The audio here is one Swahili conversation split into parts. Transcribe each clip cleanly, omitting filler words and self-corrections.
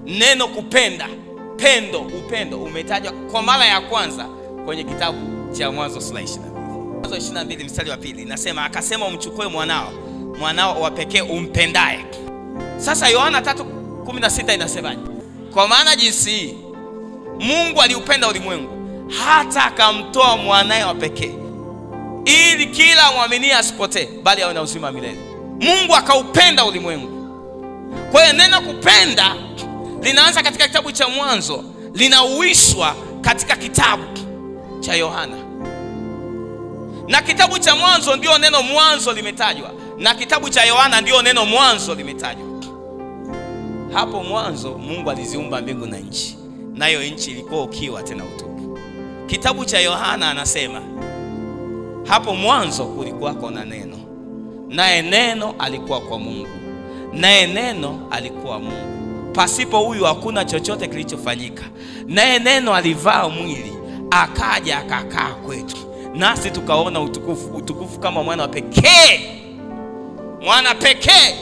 Neno kupenda, pendo, upendo umetajwa kwa mara ya kwanza kwenye kitabu cha Mwanzo sura 22. Mwanzo 22 mstari wa 2 inasema, akasema umchukue mwanao wa pekee umpendaye. Sasa Yohana 3:16 inasemaje? Kwa maana jinsi hii Mungu aliupenda ulimwengu hata akamtoa mwanae wa pekee, ili kila muamini asipotee bali awe na uzima milele. Mungu akaupenda ulimwengu. Kwa hiyo neno kupenda linaanza katika kitabu cha Mwanzo, linauishwa katika kitabu cha Yohana. Na kitabu cha Mwanzo ndio neno mwanzo limetajwa, na kitabu cha Yohana ndio neno mwanzo limetajwa. Hapo mwanzo Mungu aliziumba mbingu na nchi, nayo nchi ilikuwa ukiwa tena utupu. Kitabu cha Yohana anasema, hapo mwanzo kulikuwako na neno, naye neno alikuwa kwa Mungu, naye neno alikuwa Mungu. Pasipo huyu hakuna chochote kilichofanyika. Naye neno alivaa mwili, akaja akakaa kwetu, nasi tukaona utukufu kama mwana wa pekee. Mwana pekee.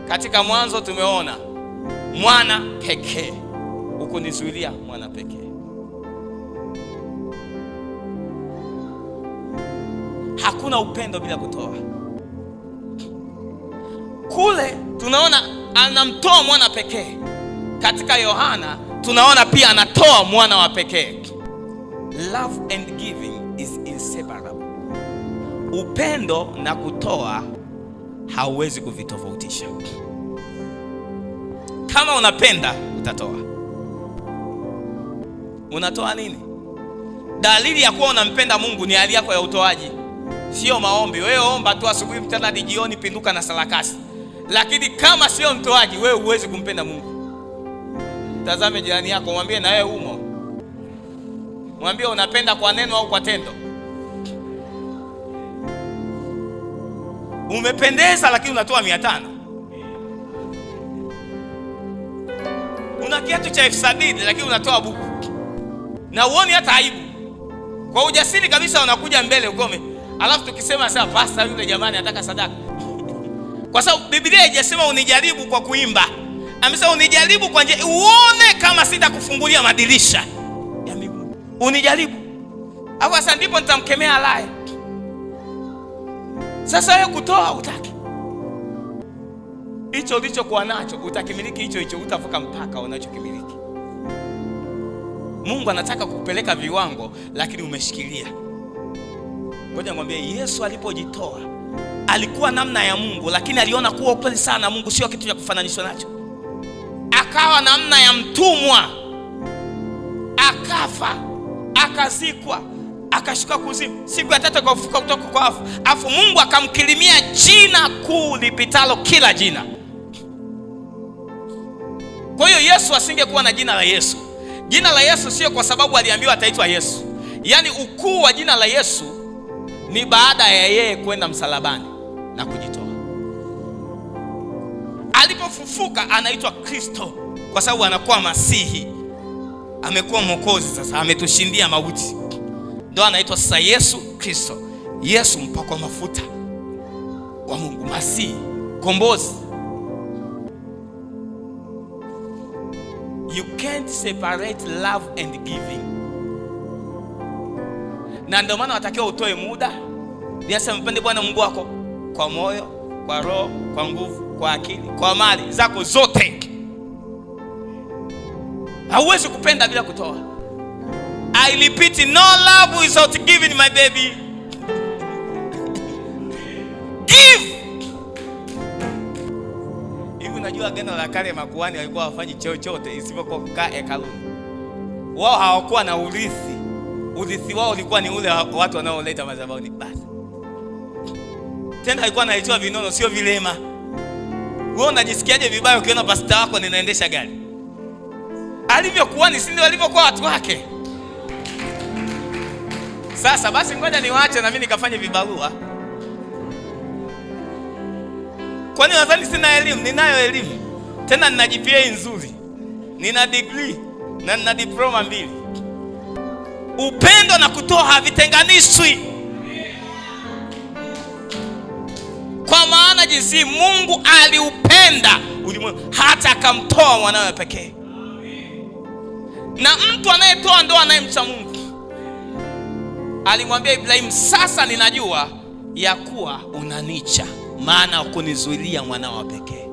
Katika Mwanzo tumeona mwana pekee. Ukunizuilia mwana pekee. Hakuna upendo bila kutoa. Kule tunaona anamtoa mwana pekee. Katika Yohana tunaona pia anatoa mwana wa pekee. Love and giving is inseparable. Upendo na kutoa hauwezi kuvitofautisha. Kama unapenda utatoa. Unatoa nini? Dalili ya kuwa unampenda Mungu ni hali yako ya utoaji, sio maombi. Wewe omba tu asubuhi, mchana hadi jioni, pinduka na sarakasi. Lakini kama sio mtoaji, wewe huwezi kumpenda Mungu. Tazame jirani yako, mwambie na wewe umo. Mwambie unapenda kwa neno au kwa tendo. Umependeza lakini unatoa 500. Una kiatu cha 1000 lakini unatoa buku. Na uone hata aibu. Kwa ujasiri kabisa unakuja mbele ugome. Alafu tukisema sasa pastor yule jamani anataka sadaka. Kwa sababu Biblia haijasema unijaribu kwa kuimba. Amesema unijaribu kwa njia uone kama sitakufungulia madirisha ya mbingu. Unijaribu. Hapo sasa ndipo nitamkemea alaye. Sasa wewe kutoa utaki. Hicho ulichokuwa nacho utakimiliki hicho, utavuka mpaka unachokimiliki. Mungu anataka kukupeleka viwango lakini umeshikilia. Ngoja ngwambie, Yesu alipojitoa alikuwa namna ya Mungu, lakini aliona kuwa ukweli sana Mungu sio kitu cha kufananishwa nacho. Akawa namna ya mtumwa, akafa, akazikwa, akashuka kuzimu, siku ya 3 akafufuka kutoka kwa wafu. Afu Mungu akamkirimia jina kuu lipitalo kila jina. Kwa hiyo Yesu asingekuwa na jina la Yesu. Jina la Yesu sio kwa sababu aliambiwa ataitwa Yesu. Yaani ukuu wa jina la Yesu ni baada ya yeye kwenda msalabani na kujitoa. Alipofufuka anaitwa Kristo kwa sababu anakuwa Masihi. Amekuwa Mwokozi sasa, ametushindia mauti. Ndio anaitwa sasa Yesu Kristo. Yesu mpakwa mafuta wa Mungu, Masihi, kombozi. You can't separate love and giving. Na ndio maana watakiwa utoe muda. Yesu mpende Bwana Mungu wako kwa moyo, kwa roho, kwa nguvu, kwa akili, kwa mali zako zote. Hauwezi kupenda bila kutoa. I repeat, no love without giving, my baby. Give. Hivi unajua Agano la Kale makuhani walikuwa hawafanyi chochote isipokuwa kukaa hekaluni. Wao hawakuwa na urithi. Urithi wao ulikuwa ni ule watu wanaoleta madhabahuni basi. Tena alikuwa anaitwa vinono, sio vilema. Wewe unajisikiaje vibaya ukiona pastor wako ninaendesha gari? Alivyokuwa ni ndio walivyokuwa watu wake. Sasa basi ngoja niwaache na mimi nikafanye vibarua. Kwani nadhani sina elimu? Ninayo elimu. Tena nina GPA nzuri. Nina degree na nina diploma 2. Upendo na kutoa havitenganishwi. Kwa maana jinsi Mungu aliupenda ulimwengu hata akamtoa mwanawe pekee. Na mtu anayetoa ndo anayemcha Mungu. Alimwambia Ibrahimu, sasa ninajua ya kuwa unanicha, maana hukunizuilia mwanao wa pekee.